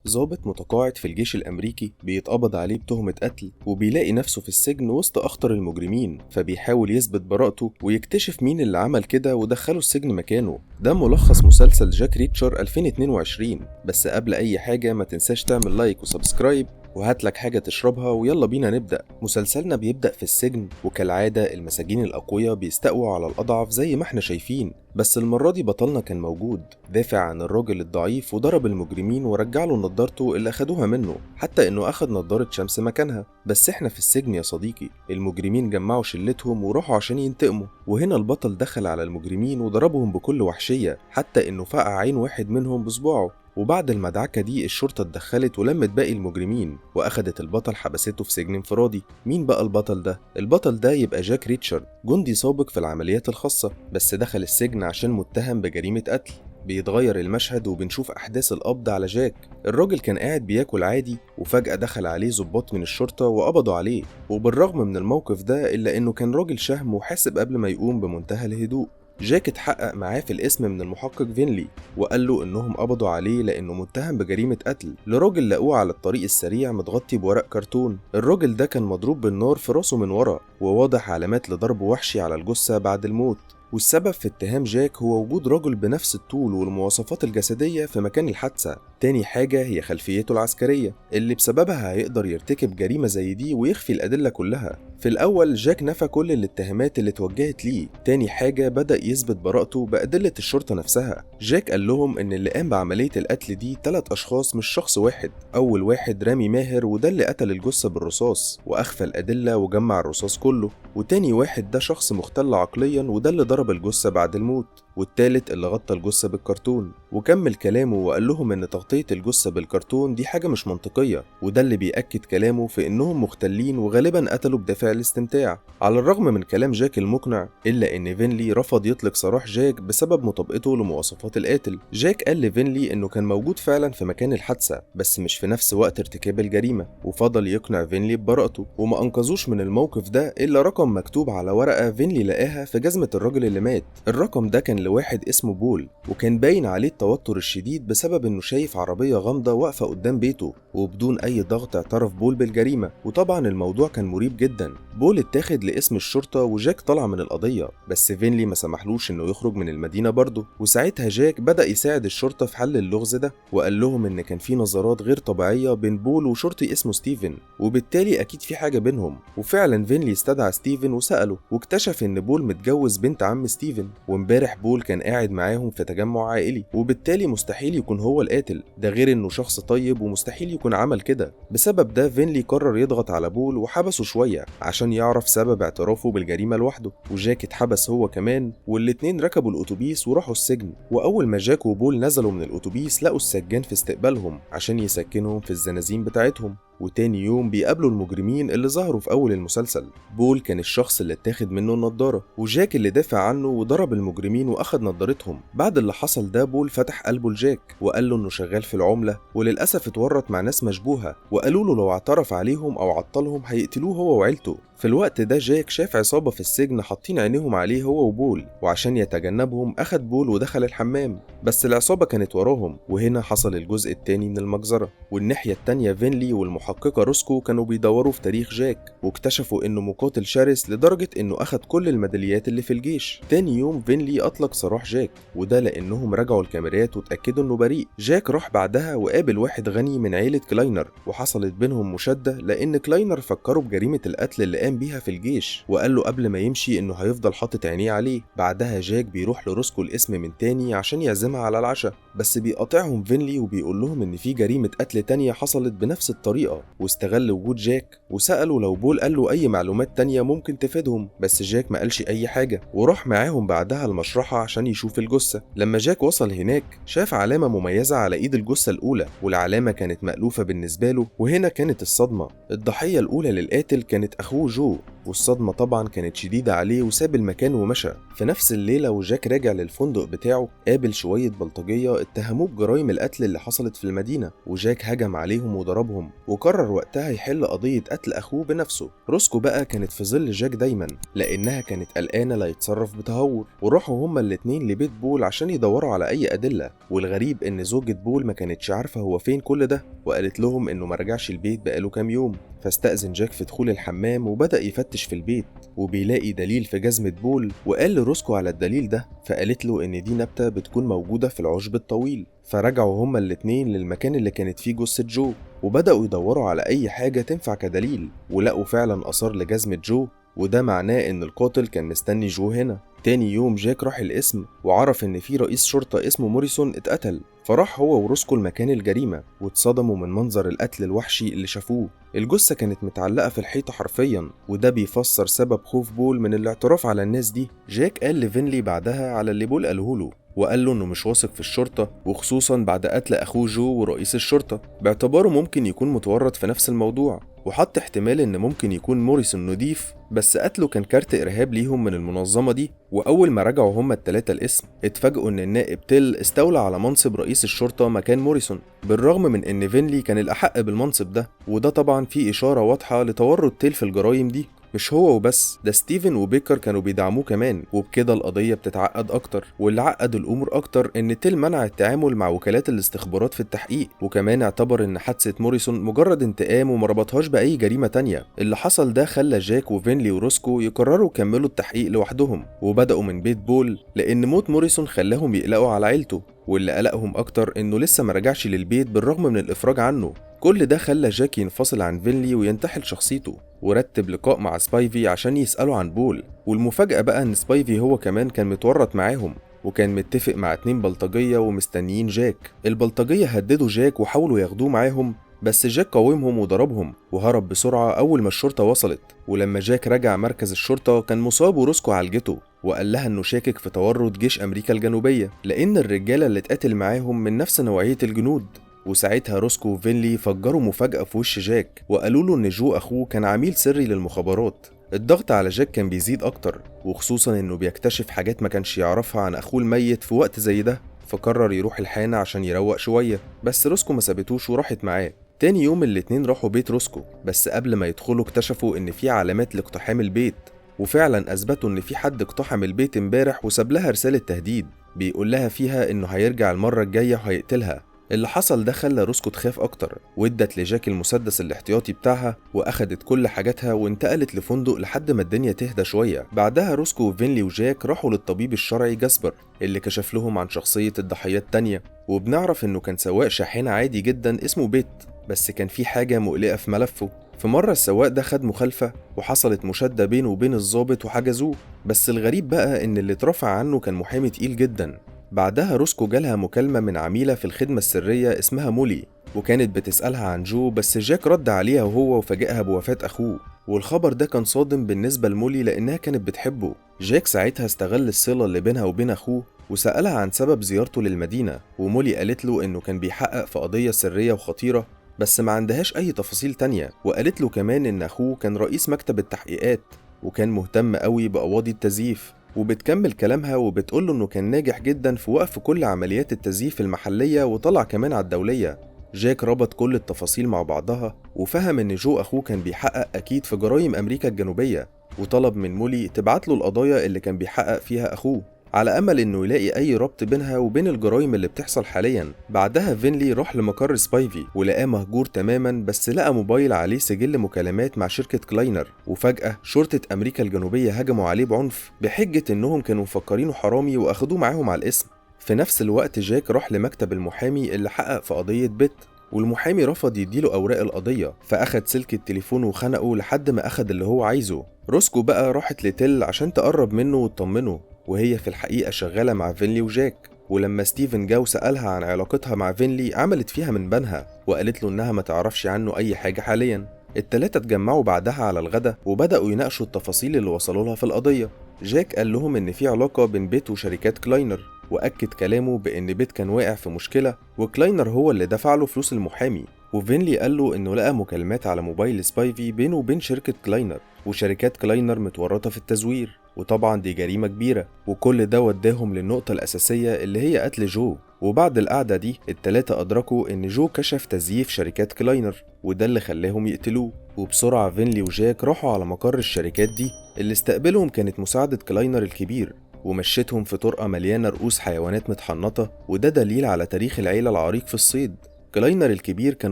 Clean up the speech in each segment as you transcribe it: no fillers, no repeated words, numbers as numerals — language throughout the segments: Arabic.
ضابط متقاعد في الجيش الأمريكي بيتقبض عليه بتهمة قتل، وبيلاقي نفسه في السجن وسط أخطر المجرمين، فبيحاول يثبت براءته ويكتشف مين اللي عمل كده ودخله السجن مكانه. ده ملخص مسلسل جاك ريتشر 2022. بس قبل أي حاجة ما تنساش تعمل لايك وسبسكرايب وهاتلك حاجة تشربها ويلا بينا نبدأ. مسلسلنا بيبدأ في السجن، وكالعادة المساجين الأقوياء بيستقووا على الأضعف زي ما احنا شايفين، بس المرة دي بطلنا كان موجود، دافع عن الراجل الضعيف وضرب المجرمين ورجع له نضارته اللي أخدوها منه، حتى إنه أخد نضارة شمس مكانها. بس احنا في السجن يا صديقي، المجرمين جمعوا شلتهم وراحوا عشان ينتقموا، وهنا البطل دخل على المجرمين وضربهم بكل وحشية، حتى إنه فقع عين واحد منهم بصباعه. وبعد المدعكة دي الشرطة اتدخلت ولمت باقي المجرمين وأخدت البطل حبسته في سجن انفرادي. مين بقى البطل ده؟ البطل ده يبقى جاك ريتشارد، جندي سابق في العمليات الخاصة، بس دخل السجن عشان متهم بجريمة قتل. بيتغير المشهد وبنشوف أحداث القبض على جاك. الراجل كان قاعد بياكل عادي، وفجأة دخل عليه ضباط من الشرطة وقبضوا عليه، وبالرغم من الموقف ده إلا إنه كان راجل شهم وحاسب قبل ما يقوم بمنتهى الهدوء. جاك اتحقق معاه في الاسم من المحقق فينلي، وقال له انهم قبضوا عليه لانه متهم بجريمة قتل لراجل لقوه على الطريق السريع متغطي بورق كرتون. الراجل ده كان مضروب بالنار في راسه من ورا، وواضح علامات لضرب وحشي على الجثة بعد الموت. والسبب في اتهام جاك هو وجود رجل بنفس الطول والمواصفات الجسدية في مكان الحادثة. تاني حاجة هي خلفيته العسكرية اللي بسببها هيقدر يرتكب جريمة زي دي ويخفي الأدلة كلها. في الأول جاك نفى كل الاتهامات اللي اتوجهت ليه. تاني حاجة بدأ يثبت براءته بأدلة الشرطة نفسها. جاك قال لهم إن اللي قام بعملية القتل دي 3 أشخاص مش شخص واحد. أول واحد رامي ماهر، وده اللي قتل الجثة بالرصاص وأخفى الأدلة وجمع الرصاص كله. وتاني واحد ده شخص مختل عقليا، وده اللي ضرب الجثة بعد الموت. والتالت اللي غطى الجثة بالكرتون. وكمل كلامه وقال لهم ان تغطية الجثة بالكرتون دي حاجة مش منطقية، وده اللي بيأكد كلامه في انهم مختلين وغالبا قتلوا بدافع الاستمتاع. على الرغم من كلام جاك المقنع، الا ان فينلي رفض يطلق سراح جاك بسبب مطابقته لمواصفات القاتل. جاك قال لفينلي انه كان موجود فعلا في مكان الحادثة، بس مش في نفس وقت ارتكاب الجريمة، وفضل يقنع فينلي ببراءته. وما انقذوش من الموقف ده الا رقم مكتوب على ورقة فينلي لقاها في جزمة الراجل اللي مات. الرقم ده كان لواحد اسمه بول، وكان باين عليه التوتر الشديد بسبب انه شايف عربية غامضة واقفة قدام بيته، وبدون اي ضغط اعترف بول بالجريمة. وطبعا الموضوع كان مريب جدا. بول اتاخد لاسم الشرطة وجاك طلع من القضية، بس فينلي ما سمحلوش انه يخرج من المدينة برضه. وساعتها جاك بدأ يساعد الشرطة في حل اللغز ده، وقال لهم ان كان في نظرات غير طبيعية بين بول وشرطي اسمه ستيفن، وبالتالي اكيد في حاجة بينهم. وفعلا فينلي استدعى ستيفن وسأله، واكتشف ان بول متجوز بنت عم ستيفن، وامبارح بول كان قاعد معاهم في تجمع عائلي، وبالتالي مستحيل يكون هو القاتل. ده غير انه شخص طيب ومستحيل يكون عمل كده. بسبب ده فينلي قرر يضغط على بول وحبسه شوية عشان يعرف سبب اعترافه بالجريمة لوحده. وجاك اتحبس هو كمان، والاتنين ركبوا الاتوبيس وراحوا السجن. واول ما جاك وبول نزلوا من الاتوبيس لقوا السجان في استقبالهم عشان يسكنهم في الزنازين بتاعتهم. وتاني يوم بيقابلوا المجرمين اللي ظهروا في أول المسلسل. بول كان الشخص اللي اتاخد منه النضارة، وجاك اللي دافع عنه وضرب المجرمين وأخد نضارتهم. بعد اللي حصل ده بول فتح قلبه لجاك وقال له إنه شغال في العملة، وللأسف اتورط مع ناس مشبوهة، وقالوا له لو اعترف عليهم أو عطلهم هيقتلوه هو وعيلته. في الوقت ده جاك شاف عصابة في السجن حاطين عينيهم عليه هو وبول، وعشان يتجنبهم أخد بول ودخل الحمام، بس العصابة كانت وراهم. وهنا حصل الجزء التاني من المجزرة. والناحية التانية فينلي والمحققة روسكو كانوا بيدوروا في تاريخ جاك، واكتشفوا إنه مقاتل شرس لدرجة إنه أخد كل الميداليات اللي في الجيش. تاني يوم فينلي أطلق سراح جاك، وده لأنهم راجعوا الكاميرات وتأكدوا إنه بريء. جاك راح بعدها وقابل واحد غني من عيلة كلاينر، وحصلت بينهم مشادة لأن كلاينر فكروا بجريمة القتل اللي قام بيها في الجيش، وقال له قبل ما يمشي إنه هيفضل حاطط عينيه عليه. بعدها جاك بيروح لروسكو الاسم من تاني عشان يعزمها على العشاء، بس بيقاطعهم فينلي وبيقول لهم إن في جريمة قتل تانية حصلت بنفس الطريقة، واستغل وجود جاك وسأله لو بول قال له أي معلومات تانية ممكن تفيدهم، بس جاك ما قالش أي حاجة، وراح معاهم بعدها المشرحة عشان يشوف الجثة. لما جاك وصل هناك شاف علامة مميزة على إيد الجثة الأولى، والعلامة كانت مألوفة بالنسبة له. وهنا كانت الصدمة. الضحية الأولى للقاتل كانت أخوه جو، والصدمة طبعا كانت شديدة عليه وساب المكان ومشى. في نفس الليلة وجاك راجع للفندق بتاعه قابل شوية بلطجية اتهموه بجرائم القتل اللي حصلت في المدينة، وجاك هجم عليهم وضربهم، وقرر وقرر وقتها يحل قضية قتل أخوه بنفسه. روسكو بقى كانت في ظل جاك دايما لأنها كانت قلقانة لا يتصرف بتهور، وراحوا هما الاتنين لبيت بول عشان يدوروا على أي أدلة. والغريب إن زوجة بول ما كانتش عارفة هو فين كل ده، وقالت لهم إنه مرجعش البيت بقاله كام يوم. فاستأذن جاك في دخول الحمام وبدأ يفتش في البيت، وبيلاقي دليل في جزمة بول، وقال لروسكو على الدليل ده، فقالت له إن دي نبتة بتكون موجودة في العشب الطويل. فرجعوا هما الاتنين للمكان اللي كانت فيه جثة جو، وبدأوا يدوروا على أي حاجة تنفع كدليل، ولقوا فعلا آثار لجزمة جو، وده معناه إن القاتل كان مستني جو هنا. تاني يوم جاك راح القسم وعرف إن في رئيس شرطة اسمه موريسون اتقتل، فراح هو وروسكو لمكان الجريمة واتصدموا من منظر القتل الوحشي اللي شافوه. الجثة كانت متعلقة في الحيطة حرفيا، وده بيفسر سبب خوف بول من الاعتراف على الناس دي. جاك قال لفينلي بعدها على اللي بول قاله له، وقال له إنه مش واثق في الشرطة، وخصوصا بعد قتل أخوه جو ورئيس الشرطة، باعتباره ممكن يكون متورط في نفس الموضوع. وحط احتمال إن ممكن يكون موريسون نضيف بس قتله كان كارت إرهاب ليهم من المنظمة دي. وأول ما رجعوا هما التلاتة القسم اتفاجئوا إن النائب تيل استولى على منصب رئيس الشرطة مكان موريسون، بالرغم من إن فينلي كان الأحق بالمنصب ده. وده طبعا فيه إشارة واضحة لتورط تيل في الجرايم دي. مش هو وبس، ده ستيفن وبيكر كانوا بيدعموه كمان، وبكده القضية بتتعقد أكتر. واللي عقد الأمور أكتر إن تيل منع التعامل مع وكالات الاستخبارات في التحقيق، وكمان اعتبر إن حادثة موريسون مجرد انتقام وما ربطهاش بأي جريمة تانية. اللي حصل ده خلى جاك وفينلي وروسكو يقرروا يكملوا التحقيق لوحدهم، وبدأوا من بيت بول لأن موت موريسون خلاهم يقلقوا على عيلته، واللي قلقهم أكتر إنه لسه مرجعش للبيت بالرغم من الإفراج عنه. كل ده خلى جاك ينفصل عن فينلي وينتحل شخصيته، ورتب لقاء مع سبايفي عشان يسأله عن بول. والمفاجأة بقى إن سبايفي هو كمان كان متورط معاهم، وكان متفق مع 2 بلطجية ومستنيين جاك. البلطجية هددوا جاك وحاولوا ياخدوه معاهم، بس جاك قاومهم وضربهم وهرب بسرعة أول ما الشرطة وصلت. ولما جاك رجع مركز الشرطة كان مصاب وروسكو عالجته، وقال لها إنه شاكك في تورط جيش أمريكا الجنوبية لأن الرجالة اللي اتقتل معاهم من نفس نوعية الجنود. وساعتها روسكو وفينلي فجروا مفاجأة في وش جاك وقالوا له إن جو أخوه كان عميل سري للمخابرات. الضغط على جاك كان بيزيد أكتر، وخصوصا إنه بيكتشف حاجات ما كانش يعرفها عن أخوه الميت في وقت زي ده. فقرر يروح الحانة عشان يروق شوية، بس روسكو ما سابتوش وراحت معاه. تاني يوم الاتنين راحوا بيت روسكو، بس قبل ما يدخلوا اكتشفوا إن في علامات لاقتحام البيت، وفعلا أثبتوا إن في حد اقتحم البيت امبارح وساب لها رسالة تهديد بيقول لها فيها إنه هيرجع المرة الجاية وهيقتلها. اللي حصل ده خلى روسكو تخاف أكتر، وادت لجاك المسدس الاحتياطي بتاعها وأخدت كل حاجاتها وانتقلت لفندق لحد ما الدنيا تهدى شوية. بعدها روسكو وفينلي وجاك راحوا للطبيب الشرعي جاسبر اللي كشف لهم عن شخصية الضحيات التانية، وبنعرف إنه كان سواق شاحنة عادي جدا اسمه بيت، بس كان في حاجة مقلقة في ملفه. في مرة السواق ده خد مخالفة وحصلت مشادة بينه وبين الضابط وحجزوه، بس الغريب بقى إن اللي اترفع عنه كان محامي تقيل جدا. بعدها روسكو جالها مكالمة من عميلة في الخدمة السرية اسمها مولي، وكانت بتسألها عن جو، بس جاك رد عليها وهو وفاجئها بوفاة أخوه. والخبر ده كان صادم بالنسبة لمولي لأنها كانت بتحبه. جاك ساعتها استغل الصلة اللي بينها وبين أخوه وسألها عن سبب زيارته للمدينة، ومولي قالت له إنه كان بيحقق في قضية سرية وخطيرة بس ما عندهاش أي تفاصيل تانية. وقالت له كمان إن أخوه كان رئيس مكتب التحقيقات وكان مهتم قوي بقواضي التزييف. وبتكمل كلامها وبتقوله إنه كان ناجح جدا في وقف كل عمليات التزييف المحلية وطلع كمان على الدولية. جاك ربط كل التفاصيل مع بعضها وفهم إن جو أخوه كان بيحقق أكيد في جرائم أمريكا الجنوبية، وطلب من مولي تبعت له القضايا اللي كان بيحقق فيها أخوه على أمل إنه يلاقي أي ربط بينها وبين الجرائم اللي بتحصل حاليا. بعدها فينلي راح لمقر سبايفي ولقاه مهجور تماما، بس لقى موبايل عليه سجل مكالمات مع شركة كلاينر. وفجأة شرطة أمريكا الجنوبية هجموا عليه بعنف بحجة إنهم كانوا مفكرينه حرامي وأخدوه معاهم على الاسم. في نفس الوقت جاك راح لمكتب المحامي اللي حقق في قضية بيت، والمحامي رفض يديله أوراق القضية، فأخد سلك التليفون وخنقه لحد ما أخد اللي هو عايزه. روسكو بقى راحت لتيل عشان تقرب منه وتطمنه، وهي في الحقيقة شغالة مع فينلي وجاك. ولما ستيفن جا وسألها عن علاقتها مع فينلي عملت فيها من بنها وقالت له إنها ما تعرفش عنه أي حاجة حاليا. التلاتة اتجمعوا بعدها على الغدا وبدأوا يناقشوا التفاصيل اللي وصلوا لها في القضية. جاك قال لهم إن في علاقة بين بيت وشركات كلاينر، وأكد كلامه بإن بيت كان واقع في مشكلة وكلاينر هو اللي دفع له فلوس المحامي. وفينلي قال له إنه لقى مكالمات على موبايل سبايفي بينه وبين شركة كلاينر، وشركات كلاينر متورطة في التزوير، وطبعا دي جريمة كبيرة. وكل ده وداهم للنقطة الأساسية اللي هي قتل جو. وبعد القعدة دي التلاتة أدركوا إن جو كشف تزييف شركات كلاينر، وده اللي خلاهم يقتلوه. وبسرعة فينلي وجاك راحوا على مقر الشركات دي، اللي استقبلهم كانت مساعدة كلاينر الكبير، ومشيتهم في طرقة مليانة رؤوس حيوانات متحنطة، وده دليل على تاريخ العيلة العريق في الصيد. كلاينر الكبير كان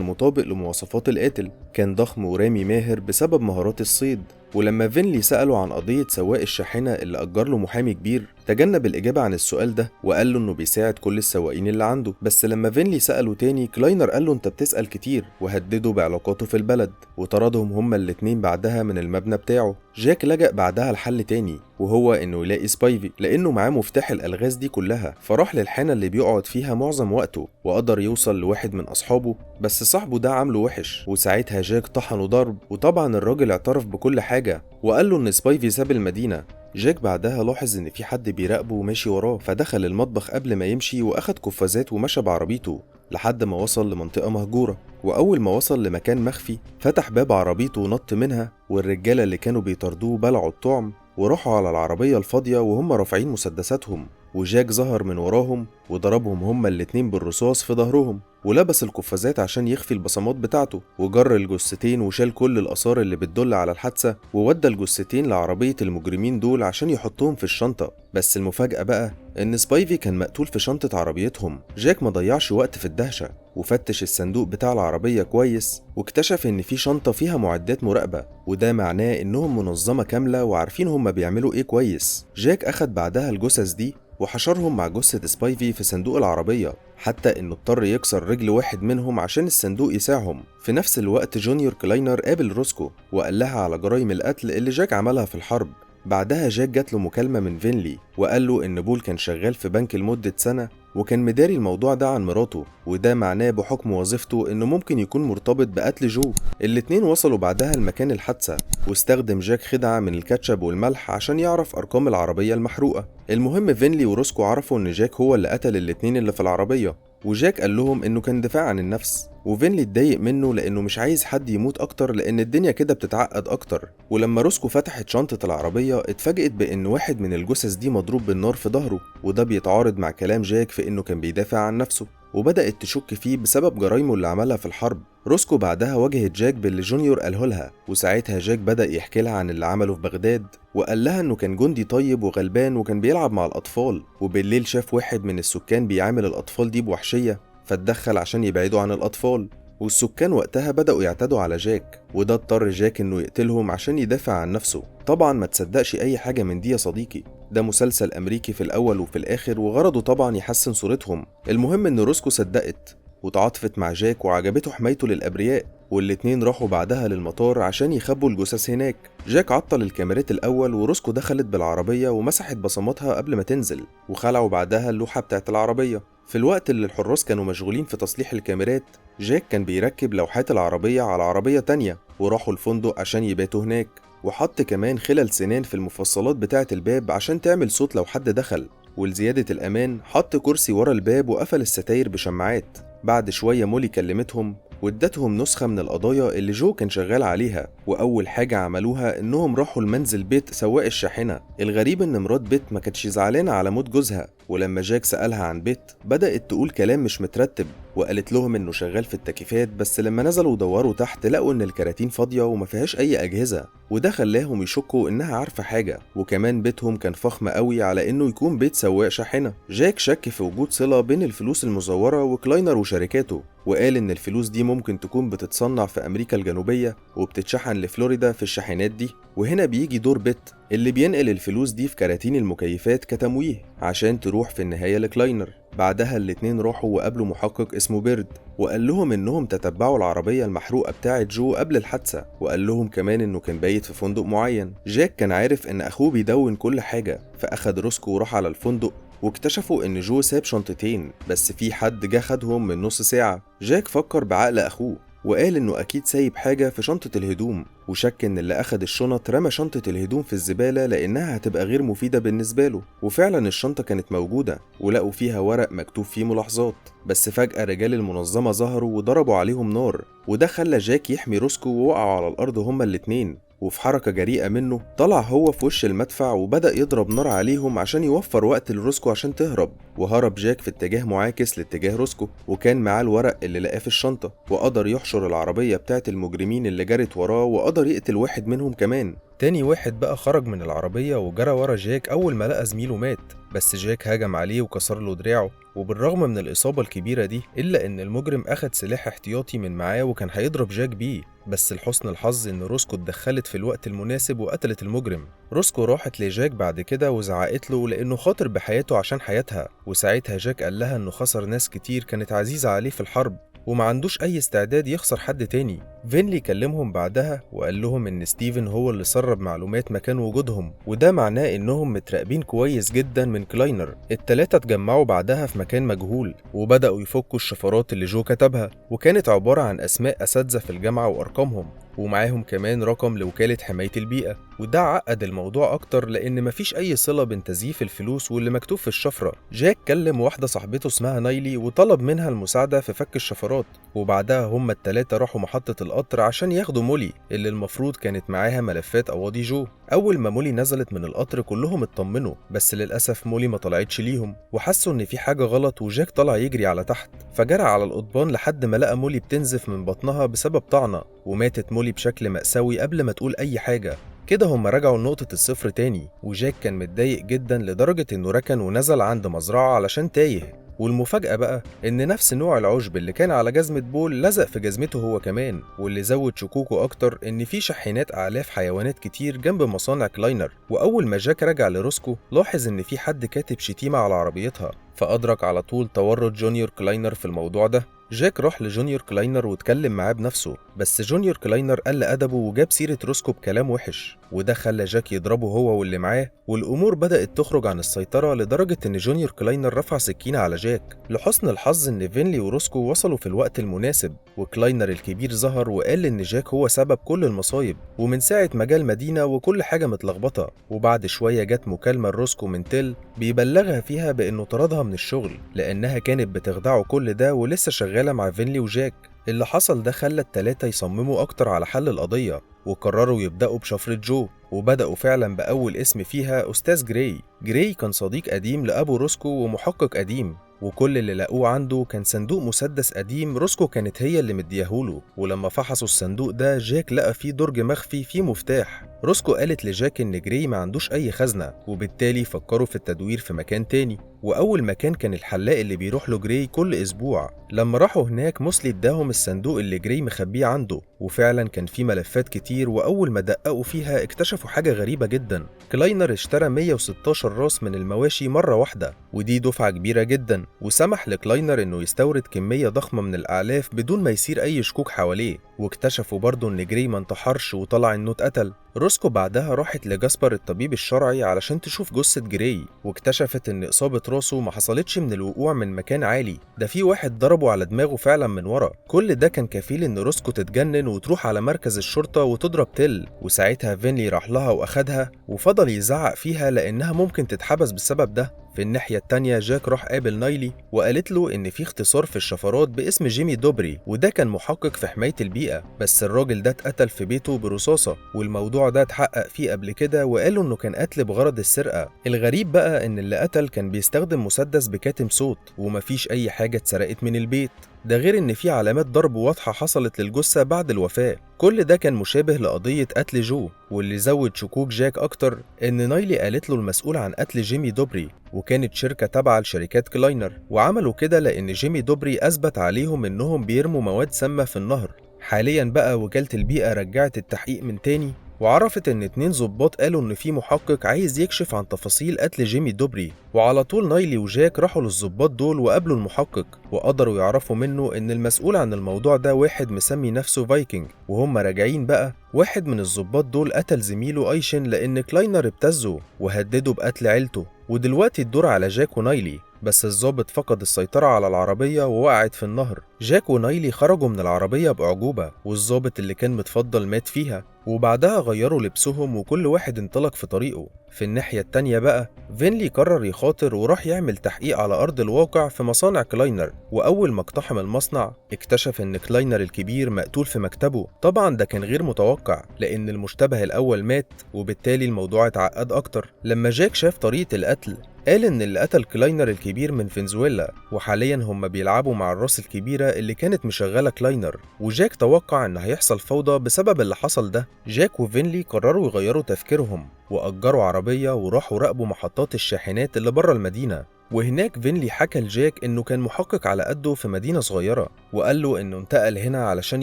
مطابق لمواصفات القاتل، كان ضخم ورامي ماهر بسبب مهارات الصيد. ولما فينلي سأله عن قضية سواق الشاحنة اللي أجر له محامي كبير، تجنب الإجابة عن السؤال ده وقال له إنه بيساعد كل السواقين اللي عنده. بس لما فينلي سأله تاني، كلاينر قال له أنت بتسأل كتير، وهدده بعلاقاته في البلد، وطردهم هما الاتنين بعدها من المبنى بتاعه. جاك لجأ بعدها لحل تاني، وهو إنه يلاقي سبايفي، لأنه معاه مفتاح الألغاز دي كلها، فراح للحانة اللي بيقعد فيها معظم وقته، وقدر يوصل لواحد من أصحابه. بس صاحبه ده عامله وحش، وساعتها جاك طحنه ضرب، وطبعا الراجل اعترف بكل حاجة وقال له إن سبايفي ساب المدينة. جاك بعدها لاحظ إن في حد بيراقبه وماشي وراه، فدخل المطبخ قبل ما يمشي وأخد قفازات ومشى بعربيته لحد ما وصل لمنطقة مهجورة. وأول ما وصل لمكان مخفي فتح باب عربيته ونط منها، والرجالة اللي كانوا بيطاردوه بلعوا الطعم وراحوا على العربية الفاضية وهم رافعين مسدساتهم. وجاك ظهر من وراهم وضربهم هما الاتنين بالرصاص في ظهرهم، ولبس القفازات عشان يخفي البصمات بتاعته، وجر الجثتين وشال كل الآثار اللي بتدل على الحادثة، وودى الجثتين لعربية المجرمين دول عشان يحطهم في الشنطة. بس المفاجأة بقى إن سبايفي كان مقتول في شنطة عربيتهم. جاك ما ضيعش وقت في الدهشة، وفتش الصندوق بتاع العربية كويس، واكتشف إن في شنطة فيها معدات مراقبة، وده معناه إنهم منظمة كاملة وعارفين هما بيعملوا إيه كويس. جاك أخد بعدها الجثث دي وحشرهم مع جثة سبايفي في صندوق العربية، حتى إنه اضطر يكسر رجل واحد منهم عشان الصندوق يساعهم. في نفس الوقت جونيور كلاينر قابل روسكو وقال لها على جرائم القتل اللي جاك عملها في الحرب. بعدها جاك جات له مكالمة من فينلي وقال له إن بول كان شغال في بنك لمدة سنة، وكان مداري الموضوع ده عن مراته، وده معناه بحكم وظيفته إنه ممكن يكون مرتبط بقتل جو. الاتنين وصلوا بعدها لمكان الحادثة، واستخدم جاك خدعة من الكاتشب والملح عشان يعرف أرقام العربية المحروقة. المهم فينلي وروسكو عرفوا إن جاك هو اللي قتل الاتنين اللي في العربية، وجاك قال لهم إنه كان دفاع عن النفس، وفينلي اتضايق منه لأنه مش عايز حد يموت أكتر لأن الدنيا كده بتتعقد أكتر. ولما روسكو فتحت شنطة العربية اتفاجئت بإن واحد من الجثث دي مضروب بالنار في ظهره، وده بيتعارض مع كلام جاك في إنه كان بيدافع عن نفسه، وبدأت تشك فيه بسبب جرايمه اللي عملها في الحرب. روسكو بعدها واجهت جاك باللي جونيور قاله لها، وساعتها جاك بدأ يحكي لها عن اللي عمله في بغداد، وقال لها إنه كان جندي طيب وغلبان وكان بيلعب مع الأطفال، وبالليل شاف واحد من السكان بيعامل الأطفال دي بوحشية فاتدخل عشان يبعدوا عن الأطفال، والسكان وقتها بدأوا يعتدوا على جاك، وده اضطر جاك إنه يقتلهم عشان يدافع عن نفسه. طبعا ما تصدقش أي حاجة من دي يا صديقي، ده مسلسل أمريكي في الأول وفي الآخر، وغرضه طبعا يحسن صورتهم. المهم إن روسكو صدقت وتعاطفت مع جاك وعجبته حمايته للأبرياء، والاتنين راحوا بعدها للمطار عشان يخبوا الجثث هناك. جاك عطل الكاميرات الأول، وروسكو دخلت بالعربية ومسحت بصماتها قبل ما تنزل، وخلعوا بعدها اللوحة بتاعت العربية. في الوقت اللي الحراس كانوا مشغولين في تصليح الكاميرات، جاك كان بيركب لوحات العربية على عربية تانية، وراحوا الفندق عشان يباتوا هناك، وحط كمان خلل سنان في المفصلات بتاعة الباب عشان تعمل صوت لو حد دخل. ولزيادة الأمان حط كرسي ورا الباب وقفل الستاير بشماعات. بعد شوية مولي كلمتهم وادتهم نسخة من القضايا اللي جو كان شغال عليها، وأول حاجة عملوها إنهم راحوا المنزل بيت سواق الشاحنة. الغريب إن مرات بيت ما كانتش زعلانة على موت جوزها، ولما جاك سألها عن بيت بدأت تقول كلام مش مترتب، وقالت لهم إنه شغال في التكييفات، بس لما نزلوا ودوروا تحت لقوا إن الكراتين فاضية وما فيهاش أي أجهزة، وده خلاهم يشكوا إنها عارفة حاجة. وكمان بيتهم كان فخم قوي على إنه يكون بيت سواق شاحنة. جاك شك في وجود صلة بين الفلوس المزورة وكلاينر وشركاته، وقال إن الفلوس دي ممكن تكون بتتصنع في أمريكا الجنوبية وبتتشحن لفلوريدا في الشاحنات دي. وهنا بيجي دور بيت اللي بينقل الفلوس دي في كراتين المكيفات كتمويه عشان تروح في النهاية لكلاينر. بعدها الاتنين راحوا وقابلوا محقق اسمه بيرد، وقال لهم انهم تتبعوا العربية المحروقة بتاعة جو قبل الحادثة، وقال لهم كمان انه كان بايت في فندق معين. جاك كان عارف ان اخوه بيدون كل حاجة، فاخد روسكو وراح على الفندق، واكتشفوا ان جو ساب شنطتين بس في حد جه خدهم من نص ساعة. جاك فكر بعقل اخوه وقال انه اكيد سايب حاجة في شنطة الهدوم، وشك ان اللي اخد الشنط رمى شنطة الهدوم في الزبالة لانها هتبقى غير مفيدة بالنسبة له. وفعلا الشنطة كانت موجودة ولقوا فيها ورق مكتوب فيه ملاحظات، بس فجأة رجال المنظمة ظهروا وضربوا عليهم نار، وده خلى جاك يحمي روسكو ووقعوا على الارض هما الاتنين. وفي حركة جريئة منه طلع هو في وش المدفع وبدأ يضرب نار عليهم عشان يوفر وقت لروسكو عشان تهرب. وهرب جاك في اتجاه معاكس لاتجاه روسكو، وكان معاه الورق اللي لقاه في الشنطة، وقدر يحشر العربية بتاعت المجرمين اللي جرت وراه، وقدر يقتل واحد منهم كمان. تاني واحد بقى خرج من العربية وجرى ورا جاك أول ما لقى زميله مات، بس جاك هجم عليه وكسر له دراعه، وبالرغم من الإصابة الكبيرة دي إلا إن المجرم أخد سلاح احتياطي من معاه وكان هيضرب جاك بيه، بس لحسن الحظ إن روسكو اتدخلت في الوقت المناسب وقتلت المجرم. روسكو راحت لجاك بعد كده وزعقت له لأنه خاطر بحياته عشان حياتها، وساعتها جاك قال لها إنه خسر ناس كتير كانت عزيزة عليه في الحرب وما عندوش أي استعداد يخسر حد تاني. فينلي كلمهم بعدها وقال لهم إن ستيفن هو اللي سرب معلومات مكان وجودهم، وده معناه إنهم متراقبين كويس جدا من كلاينر. التلاتة اتجمعوا بعدها في مكان مجهول وبدأوا يفكوا الشفرات اللي جو كتبها، وكانت عبارة عن أسماء أساتذة في الجامعة وأرقامهم، ومعاهم كمان رقم لوكالة حماية البيئة. وده عقد الموضوع أكتر لأن مفيش أي صلة بين تزييف الفلوس واللي مكتوب في الشفرة. جاك كلم واحدة صاحبته اسمها نايلي وطلب منها المساعدة في فك الشفرات، وبعدها هما التلاتة راحوا محطة القطر عشان ياخدوا مولي اللي المفروض كانت معاها ملفات قواضي جو. أول ما مولي نزلت من القطر كلهم اطمنوا، بس للأسف مولي ما طلعتش ليهم وحسوا إن في حاجة غلط، وجاك طلع يجري على تحت فجرى على القضبان لحد ما لقى مولي بتنزف من بطنها بسبب طعنة، وماتت مولي بشكل مأساوي قبل ما تقول أي حاجة. كده هم رجعوا لنقطة الصفر تاني، وجاك كان متضايق جدا لدرجة إنه ركن ونزل عند مزرعة علشان تايه. والمفاجأة بقى إن نفس نوع العشب اللي كان على جزمة بول لزق في جزمته هو كمان، واللي زود شكوكه أكتر إن في شاحنات أعلاف حيوانات كتير جنب مصانع كلاينر. وأول ما جاك رجع لروسكو لاحظ إن في حد كاتب شتيمة على عربيتها، فأدرك على طول تورط جونيور كلاينر في الموضوع ده. جاك راح لجونيور كلاينر واتكلم معاه بنفسه، بس جونيور كلاينر قل أدبه وجاب سيرة روسكو بكلام وحش، وده خلى جاك يضربه هو واللي معاه، والأمور بدأت تخرج عن السيطرة لدرجة إن جونيور كلاينر رفع سكينة على جاك. لحسن الحظ إن فينلي وروسكو وصلوا في الوقت المناسب، وكلاينر الكبير ظهر وقال إن جاك هو سبب كل المصايب، ومن ساعة ما جه المدينة وكل حاجة متلخبطة. وبعد شوية جت مكالمة لروسكو من تيل بيبلغها فيها بإنه طردها من الشغل لأنها كانت بتخدعه كل ده ولسه شغالة مع فينلي وجاك. اللي حصل ده خلى التلاتة يصمموا أكتر على حل القضية، وقرروا يبدأوا بشفرة جو، وبدأوا فعلا بأول اسم فيها أستاذ جراي. جراي كان صديق قديم لأبو روسكو ومحقق قديم، وكل اللي لقوه عنده كان صندوق مسدس قديم روسكو كانت هي اللي مديهوله. ولما فحصوا الصندوق ده جاك لقى فيه درج مخفي فيه مفتاح. روسكو قالت لجاك إن جراي ما عندوش أي خزنة، وبالتالي فكروا في التدوير في مكان تاني، وأول مكان كان الحلاق اللي بيروح له جراي كل أسبوع. لما راحوا هناك موسلي اداهم الصندوق اللي جراي مخبيه عنده، وفعلا كان فيه ملفات كتير، وأول ما دققوا فيها اكتشفوا حاجة غريبة جدا. كلاينر اشترى 116 راس من المواشي مرة واحدة، ودي دفعة كبيرة جدا، وسمح لكلاينر إنه يستورد كمية ضخمة من الأعلاف بدون ما يصير أي شكوك حواليه. واكتشفوا برضه إن جراي ما انتحرش وطلع إنه اتقتل. روسكو بعدها راحت لجاسبر الطبيب الشرعي علشان تشوف جثة جراي، واكتشفت إن إصابة راسه ما حصلتش من الوقوع من مكان عالي، ده في واحد ضربه على دماغه فعلا من ورا. كل ده كان كفيل إن روسكو تتجنن وتروح على مركز الشرطة وتضرب تيل، وساعتها فينلي راح لها وأخدها وفضل يزعق فيها لأنها ممكن تتحبس بسبب ده. في الناحية التانية جاك راح قابل نايلي وقالت له إن في اختصار في الشفرات باسم جيمي دوبري، وده كان محقق في حماية البيئة، بس الراجل ده اتقتل في بيته برصاصة، والموضوع ده اتحقق فيه قبل كده وقالوا إنه كان قتل بغرض السرقة. الغريب بقى إن اللي قتل كان بيستخدم مسدس بكاتم صوت، ومفيش أي حاجة اتسرقت من البيت، ده غير إن في علامات ضرب واضحة حصلت للجثة بعد الوفاة. كل ده كان مشابه لقضية قتل جو، واللي زود شكوك جاك أكتر إن نايلي قالت له المسؤول عن قتل جيمي دوبري، وكانت شركة تابعة لشركات كلاينر، وعملوا كده لأن جيمي دوبري أثبت عليهم إنهم بيرموا مواد سامة في النهر. حاليا بقى وكالة البيئة رجعت التحقيق من تاني، وعرفت إن 2 ضباط قالوا إن في محقق عايز يكشف عن تفاصيل قتل جيمي دوبري، وعلى طول نايلي وجاك راحوا للضباط دول وقابلوا المحقق، وقدروا يعرفوا منه إن المسؤول عن الموضوع ده واحد مسمي نفسه فايكنج. وهم راجعين بقى واحد من الضباط دول قتل زميله أيشن لأن كلاينر ابتزه وهدده بقتل عيلته، ودلوقتي الدور على جاك ونايلي. بس الضابط فقد السيطرة على العربية ووقعت في النهر. جاك ونايلي خرجوا من العربية بأعجوبة، والضابط اللي كان متفضل مات فيها، وبعدها غيروا لبسهم وكل واحد انطلق في طريقه. في الناحية التانية بقى، فينلي قرر يخاطر وراح يعمل تحقيق على أرض الواقع في مصانع كلاينر، وأول ما اقتحم المصنع اكتشف إن كلاينر الكبير مقتول في مكتبه. طبعا ده كان غير متوقع لأن المشتبه الأول مات، وبالتالي الموضوع اتعقد أكتر. لما جاك شاف طريقة القتل قال إن اللي قتل كلاينر الكبير من فنزويلا، وحاليا هم بيلعبوا مع الراس الكبيرة اللي كانت مشغلة كلاينر، وجاك توقع إن هيحصل فوضى بسبب اللي حصل ده. جاك وفينلي قرروا يغيروا تفكيرهم وأجروا عربية وراحوا راقبوا محطات الشاحنات اللي بره المدينة. وهناك فينلي حكى لجاك إنه كان محقق على قده في مدينة صغيرة، وقال له إنه انتقل هنا علشان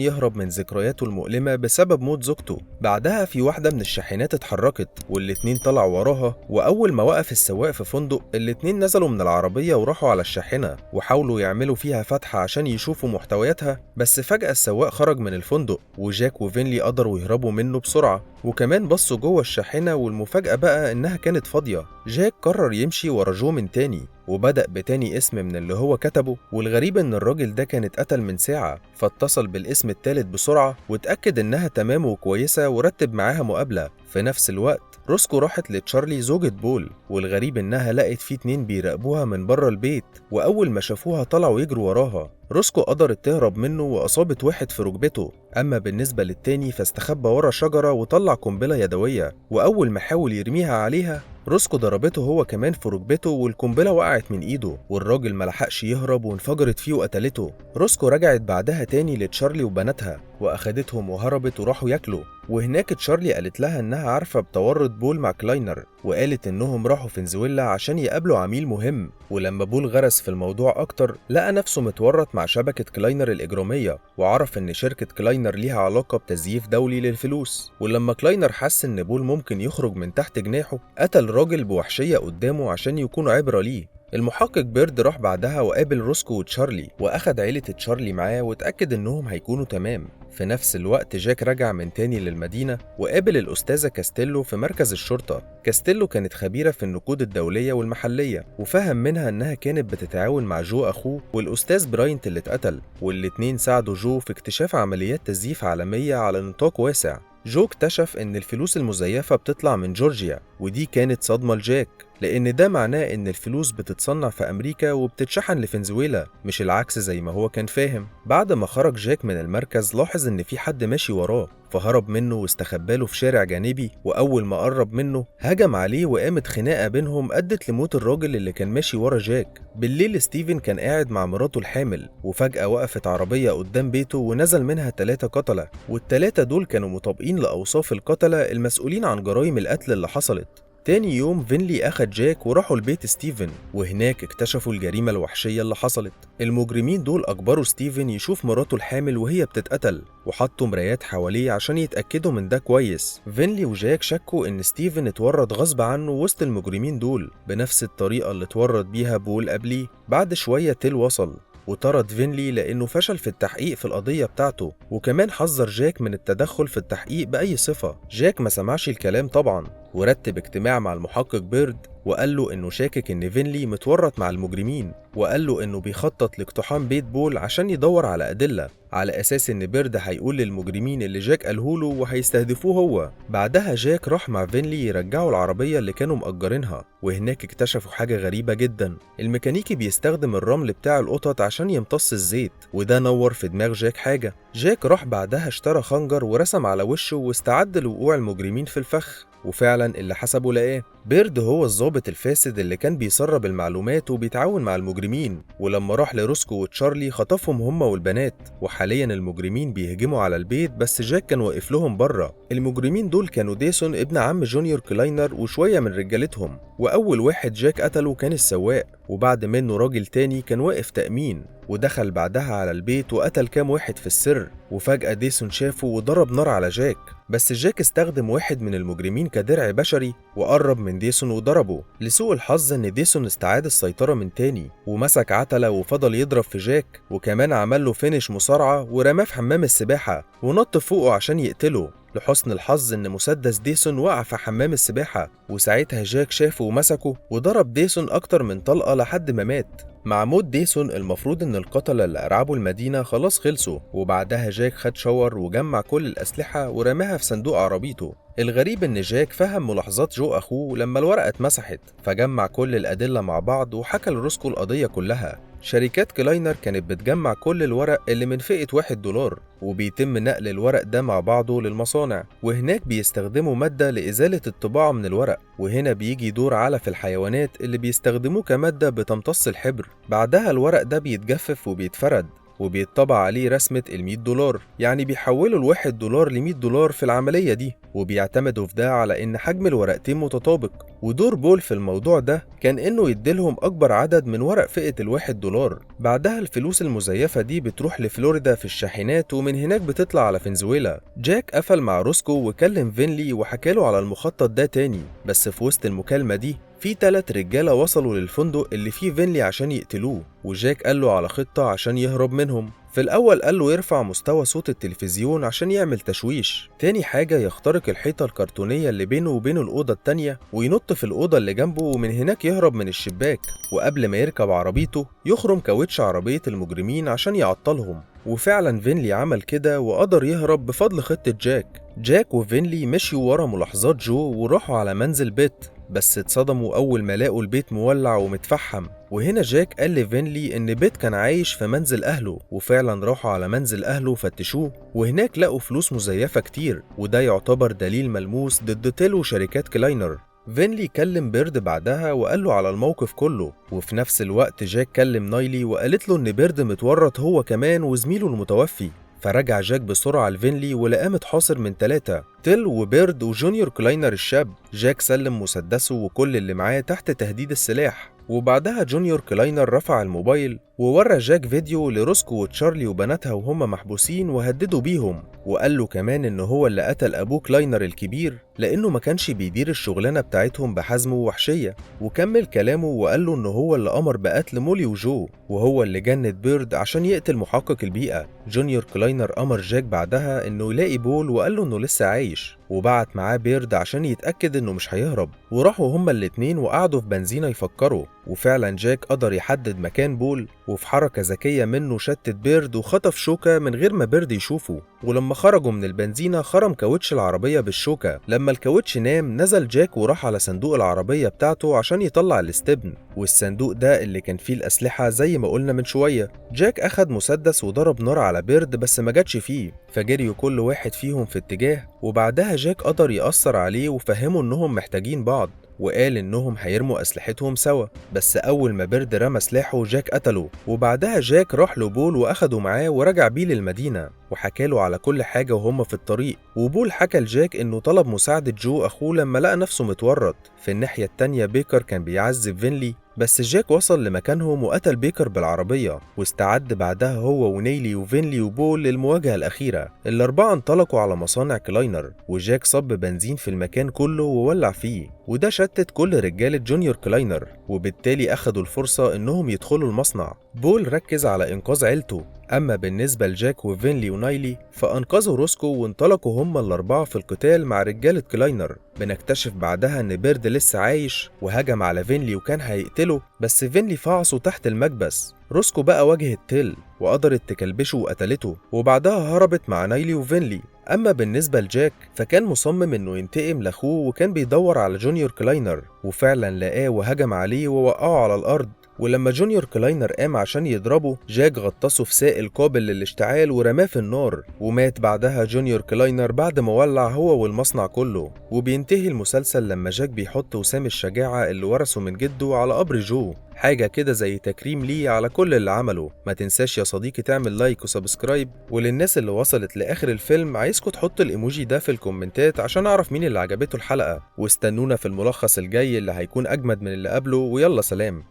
يهرب من ذكرياته المؤلمة بسبب موت زوجته. بعدها في واحدة من الشاحنات اتحركت والاتنين طلعوا وراها، وأول ما وقف السواق في فندق الاتنين نزلوا من العربية وراحوا على الشاحنة وحاولوا يعملوا فيها فتحة عشان يشوفوا محتوياتها، بس فجأة السواق خرج من الفندق وجاك وفينلي قدروا يهربوا منه بسرعة، وكمان بصوا جوه الشاحنة والمفاجأة بقى إنها كانت فاضية. جاك قرر يمشي ورا جو من تاني وبدأ بتاني اسم من اللي هو كتبه، والغريب ان الراجل ده كان اتقتل من ساعة، فاتصل بالاسم التالت بسرعة واتأكد انها تمام وكويسة ورتب معاها مقابلة. في نفس الوقت روسكو راحت لتشارلي زوجة بول، والغريب انها لقت في اتنين بيراقبوها من بره البيت، واول ما شافوها طلعوا يجروا وراها. روسكو قدرت تهرب منه واصابت واحد في ركبته، اما بالنسبة للتاني فاستخبى ورا شجرة وطلع قنبلة يدوية، واول ما حاول يرميها عليها روسكو ضربته هو كمان في ركبته والقنبلة وقعت من ايده، والراجل ملحقش يهرب وانفجرت فيه وقتلته. روسكو رجعت بعدها تاني لتشارلي وبناتها واخدتهم وهربت وراحوا ياكلوا، وهناك تشارلي قالت لها انها عارفة بتورط بول مع كلاينر، وقالت انهم راحوا فنزويلا عشان يقابلوا عميل مهم. ولما بول غرس في الموضوع اكتر لقى نفسه متورط مع شبكة كلاينر الإجرامية، وعرف ان شركة كلاينر ليها علاقة بتزييف دولي للفلوس. ولما كلاينر حس ان بول ممكن يخرج من تحت جناحه قتل راجل بوحشية قدامه عشان يكون عبرة ليه. المحقق بيرد راح بعدها وقابل روسكو وتشارلي واخد عيلة تشارلي معاه واتأكد انهم هيكونوا تمام. في نفس الوقت جاك رجع من تاني للمدينة وقابل الأستاذة كاستيلو في مركز الشرطة. كاستيلو كانت خبيرة في النقود الدولية والمحلية، وفهم منها إنها كانت بتتعاون مع جو أخوه والأستاذ براينت اللي اتقتل، والاتنين ساعدوا جو في اكتشاف عمليات تزييف عالمية على نطاق واسع. جو اكتشف إن الفلوس المزيفة بتطلع من جورجيا، ودي كانت صدمة لجاك لأن ده معناه إن الفلوس بتتصنع في أمريكا وبتتشحن لفنزويلا مش العكس زي ما هو كان فاهم. بعد ما خرج جاك من المركز لاحظ إن في حد ماشي وراه، فهرب منه واستخباله في شارع جانبي، وأول ما قرب منه هجم عليه وقامت خناقة بينهم أدت لموت الراجل اللي كان ماشي ورا جاك. بالليل ستيفن كان قاعد مع مراته الحامل، وفجأة وقفت عربية قدام بيته ونزل منها 3 قتلة، والتلاتة دول كانوا مطابقين لأوصاف القتلة المسؤولين عن جرائم القتل اللي حصلت. تاني يوم فينلي أخد جاك وراحوا لبيت ستيفن، وهناك اكتشفوا الجريمة الوحشية اللي حصلت. المجرمين دول أجبروا ستيفن يشوف مراته الحامل وهي بتتقتل، وحطوا مرايات حواليه عشان يتأكدوا من ده كويس. فينلي وجاك شكوا إن ستيفن اتورط غصب عنه وسط المجرمين دول بنفس الطريقة اللي اتورط بيها بول قبليه. بعد شوية تيل وصل وطرد فينلي لأنه فشل في التحقيق في القضية بتاعته، وكمان حذر جاك من التدخل في التحقيق بأي صفة. جاك ما سمعش الكلام طبعا، ورتب اجتماع مع المحقق بيرد وقال له انه شاكك ان فينلي متورط مع المجرمين، وقال له انه بيخطط لاقتحام بيت بول عشان يدور على أدلة على أساس ان بيرد هيقول للمجرمين اللي جاك قالهوله وهيستهدفوه هو. بعدها جاك راح مع فينلي يرجعوا العربية اللي كانوا مأجرينها، وهناك اكتشفوا حاجة غريبة جدا. الميكانيكي بيستخدم الرمل بتاع القطط عشان يمتص الزيت، وده نور في دماغ جاك حاجة. جاك راح بعدها اشترى خنجر ورسم على وشه واستعد لوقوع المجرمين في الفخ، وفعلا اللي حسبه لقاه. بيرد هو الضابط الفاسد اللي كان بيسرب المعلومات وبيتعاون مع المجرمين، ولما راح لروسكو وتشارلي خطفهم هما والبنات، وحاليا المجرمين بيهجموا على البيت بس جاك كان واقف لهم بره. المجرمين دول كانوا ديسون ابن عم جونيور كلاينر وشوية من رجالتهم، وأول واحد جاك قتله كان السواق، وبعد منه راجل تاني كان واقف تأمين، ودخل بعدها على البيت وقتل كام واحد في السر. وفجأة ديسون شافه وضرب نار على جاك، بس جاك استخدم واحد من المجرمين كدرع بشري وقرب من ديسون وضربه. لسوء الحظ ان ديسون استعاد السيطرة من تاني ومسك عتلة وفضل يضرب في جاك، وكمان عمل له فينش مصارعة ورماه في حمام السباحة ونط فوقه عشان يقتله. لحسن الحظ إن مسدس ديسون وقع في حمام السباحة، وساعتها جاك شافه ومسكه وضرب ديسون أكتر من طلقة لحد ما مات. مع موت ديسون المفروض إن القتلة اللي أرعبوا المدينة خلاص خلصوا، وبعدها جاك خد شاور وجمع كل الأسلحة ورماها في صندوق عربيته. الغريب إن جاك فهم ملاحظات جو أخوه لما الورقة اتمسحت، فجمع كل الأدلة مع بعض وحكى لروسكو القضية كلها. شركات كلاينر كانت بتجمع كل الورق اللي من فئة $1، وبيتم نقل الورق ده مع بعضه للمصانع، وهناك بيستخدموا مادة لإزالة الطباعة من الورق، وهنا بيجي دور علف الحيوانات اللي بيستخدموه كمادة بتمتص الحبر. بعدها الورق ده بيتجفف وبيتفرد وبيطبع عليه رسمة $100، يعني بيحولوا $1 ل$100 في العملية دي، وبيعتمدوا في ده على إن حجم الورقتين متطابق. ودور بول في الموضوع ده كان إنه يديلهم أكبر عدد من ورق فئة $1. بعدها الفلوس المزيفة دي بتروح لفلوريدا في الشاحنات، ومن هناك بتطلع على فنزويلا. جاك قفل مع روسكو وكلم فينلي وحكاله على المخطط ده تاني، بس في وسط المكالمة دي في 3 رجالة وصلوا للفندق اللي فيه فينلي عشان يقتلوه، وجاك قال له على خطة عشان يهرب منهم. في الأول قال له يرفع مستوى صوت التلفزيون عشان يعمل تشويش، تاني حاجة يخترق الحيطة الكرتونية اللي بينه وبين الأوضة التانية وينط في الأوضة اللي جنبه ومن هناك يهرب من الشباك، وقبل ما يركب عربيته يخرم كاوتش عربية المجرمين عشان يعطلهم. وفعلا فينلي عمل كده وقدر يهرب بفضل خطة جاك. جاك وفينلي مشيوا ورا ملاحظات جو وراحوا على منزل بيت، بس اتصدموا أول ما لقوا البيت مولع ومتفحم. وهنا جاك قال لفينلي إن بيت كان عايش في منزل أهله، وفعلا راحوا على منزل أهله فتشوه، وهناك لقوا فلوس مزيفة كتير، وده يعتبر دليل ملموس ضد تيل وشركات كلاينر. فينلي كلم بيرد بعدها وقال له على الموقف كله، وفي نفس الوقت جاك كلم نايلي وقالت له إن بيرد متورط هو كمان وزميله المتوفي. فرجع جاك بسرعة لفينلي ولقاه متحاصر من 3، تيل وبيرد وجونيور كلاينر الشاب. جاك سلم مسدسه وكل اللي معاه تحت تهديد السلاح، وبعدها جونيور كلاينر رفع الموبايل وورى جاك فيديو لروسكو وتشارلي وبناتها وهم محبوسين وهددوا بيهم، وقال له كمان إن هو اللي قتل أبوه كلاينر الكبير لأنه ما كانش بيدير الشغلانة بتاعتهم بحزم ووحشية. وكمل كلامه وقال له إن هو اللي أمر بقتل مولي وجو، وهو اللي جند بيرد عشان يقتل محقق البيئة. جونيور كلاينر أمر جاك بعدها إنه يلاقي بول وقال له إنه لسه عايش، وبعت معاه بيرد عشان يتأكد إنه مش هيهرب. وراحوا هما الاتنين وقعدوا في بنزينة يفكروا، وفعلا جاك قدر يحدد مكان بول، وفي حركة ذكية منه شتت بيرد وخطف شوكة من غير ما بيرد يشوفه. ولما خرجوا من البنزينة خرم كاوتش العربية بالشوكة. لما الكاوتش نام نزل جاك وراح على صندوق العربية بتاعته عشان يطلع الاستبن، والصندوق ده اللي كان فيه الأسلحة زي ما قلنا من شوية. جاك أخد مسدس وضرب نار على بيرد بس ما جاتش فيه، فجريوا كل واحد فيهم في اتجاه، وبعدها جاك قدر يأثر عليه وفهمه إنهم محتاجين بعض، وقال إنهم هيرموا أسلحتهم سوا. بس أول ما بيرد رمى سلاحه جاك قتله، وبعدها جاك راح لبول وأخده معاه ورجع بيه للمدينة وحكاله على كل حاجة وهم في الطريق. وبول حكى لجاك إنه طلب مساعدة جو أخوه لما لقى نفسه متورط. في الناحية التانية بيكر كان بيعذب فينلي، بس جاك وصل لمكانهم وقتل بيكر بالعربية، واستعد بعدها هو ونيلي وفينلي وبول للمواجهة الأخيرة. الأربعة انطلقوا على مصانع كلاينر، وجاك صب بنزين في المكان كله وولع فيه، وده شتت كل رجالة جونيور كلاينر، وبالتالي أخدوا الفرصة إنهم يدخلوا المصنع. بول ركز على إنقاذ عيلته، أما بالنسبة لجاك وفينلي ونايلي فأنقذوا روسكو وانطلقوا هما الأربعة في القتال مع رجالة كلاينر. بنكتشف بعدها إن بيرد لسه عايش وهجم على فينلي وكان هيقتله، بس فينلي فعصه تحت المكبس. روسكو بقى واجهت تيل وقدرت تكلبشه وقتلته، وبعدها هربت مع نايلي وفينلي. أما بالنسبة لجاك فكان مصمم إنه ينتقم لأخوه وكان بيدور على جونيور كلاينر، وفعلا لقاه وهجم عليه ووقعه على الأرض. ولما جونيور كلاينر قام عشان يضربه جاك غطسه في سائل قابل للاشتعال ورماه في النار، ومات بعدها جونيور كلاينر بعد ما ولع هو والمصنع كله. وبينتهي المسلسل لما جاك بيحط وسام الشجاعة اللي ورثه من جده على قبر جو، حاجة كده زي تكريم ليه على كل اللي عمله. ما تنساش يا صديقي تعمل لايك وسبسكرايب، وللناس اللي وصلت لآخر الفيلم عايزكوا تحط الإيموجي ده في الكومنتات عشان أعرف مين اللي عجبته الحلقة. واستنونا في الملخص الجاي اللي هيكون أجمد من اللي قبله، ويلا سلام.